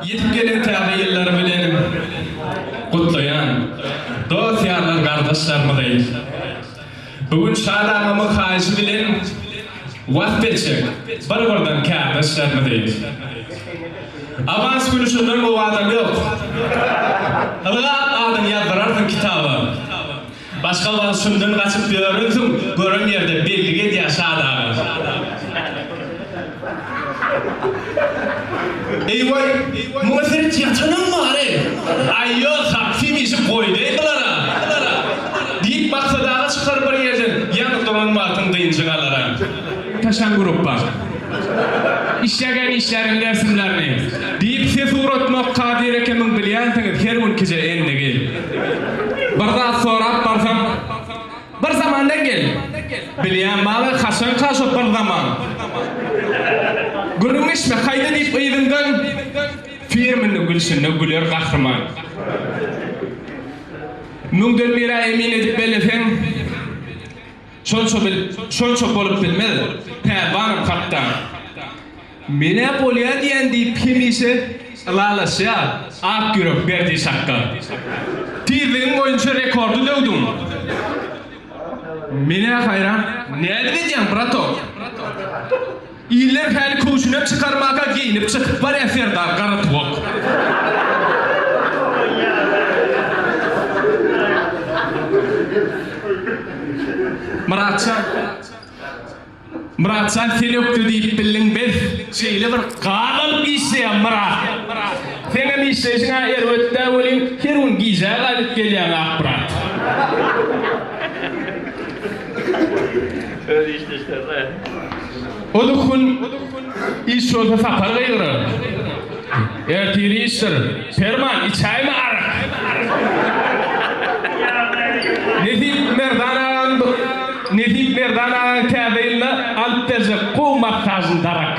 Yetip gelen tabi yılları bilenim. Kutlayan, dost yarlar kardeşlerimiz. Bugün şadamamı karşı bilen vazgeçecek. Bir-birden kardeşlerimiz. Avans gülüşünden bu adam yok. Hılat adın yazdırardın kitabı. Başka vansından kaçıp görürsün, görün yerde belli et yaşadı. Eyvay, muhafiret yatanın mı arı? Ayyo, takfim işi koydu etkilara. Deyip baksa daha çıkar bir yerden, yanıp duran matın deyinceğalara. Taşan gruppa. İşleyen işlerin resimlerini deyip ses uğratmak kadir ekemin bilyantınız her gün kice ende gel. Barda sorat barsam, bir zamanda gel. Bilyan balı kaşan kaşıp bir zaman. Günün işme kaydı deyip evinden firmini gülüşünü gülür kahraman. Müngdül mira emin edip belirten şonço bolup bilmedi. He banım kaptan. Mene polya diyen deyip kimisi lalasya ak yürüp verdi şakka. Tirliğin boyunca rekordu dövdüm. Mene hayran. Ne edeceğim brato? İller hali kuşunep çıkarmaka giyinip çıkıp var eferdar karı tuvak. Muratsan seni yoktu deyip bilin biz şeyle bir kadın işleyen Murat. Senin işleyişine erötte olayım herun giyeceğe alıp gelen Murat. Öyle işte. O dokun iş olsa sapar gayrı. Ertiri iştir. Ferman içay mı arak? Nedip Merdana tabiyle alteze kumak tazın darak.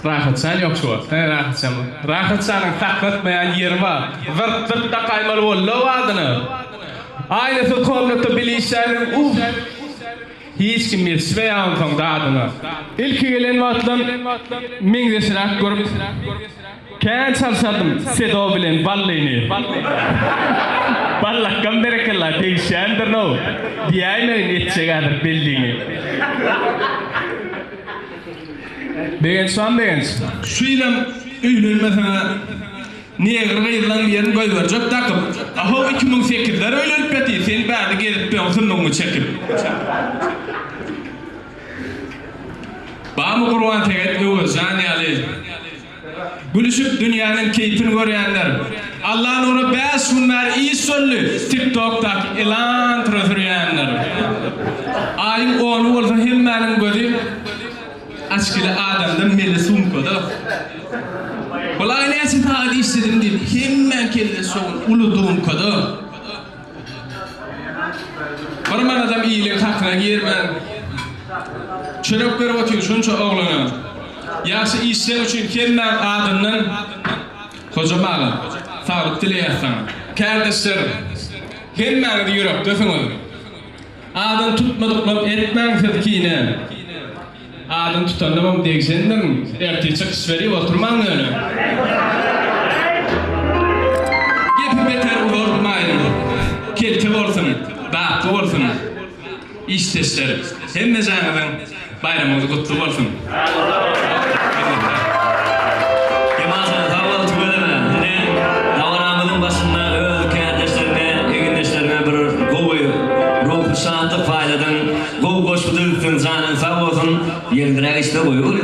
Rahatsan yok şu. Rahatsan. Rahatsanın taklatmayan yeri var. Vırt da kaymalı oldu adını. Aynısı komnatı bilişlerin hiç kim yetişmeye anton da adını. İlk gelen vatlan mingdesirak görüp kent sarsadım sedo bilen ballayını. Ballak kam berekella değişendir no. Diyaymeyin yetişegadır bildiğini. Begens. Şuyla öylenmesine niye gırgayılan yerin koy verecek takıp. Aho 2008'ler öylenip beti. Sen bari gelip bir onu çekip. Bağımı kurban teget yok. Zani aleyh. Gülüşüp dünyanın keyfini göreyenler. Allah'ın onu beş günler iyi söylü. TikTok'taki ilan tröfürüyenler. Ayın onu olsa himmenin gözü aşkıyla adamdan melesum kodu. Kolay neyse tadı istedim değil. Himmen kelle son uluduğum kodu. Varman adam iyilik hakkına girmen. Çörek bir bakıyor şunca oğlana. Yaşı işler için kendi adından kocaman sağlık dileyersen. Kardeşler, hemen de yürüp döfünüz. Adın tutmadıklam etmen fırkine. Adın tutanlamam deysendim, ertesi çıkış verip oturman önü. Gepi beter olurmayın. Kelti olsun, dağıtlı olsun. İşteşler, hem de canıdan bayramımız kutlu olsun. Kemal'sana tavalı tübeleme. Neden? Navaramızın başında öz kardeşlerine, egindeşlerine bir kovuyu, ruhu şantı faydadan, kovu koşudu üstün canın sağ olsun, yerdirek işte koyu.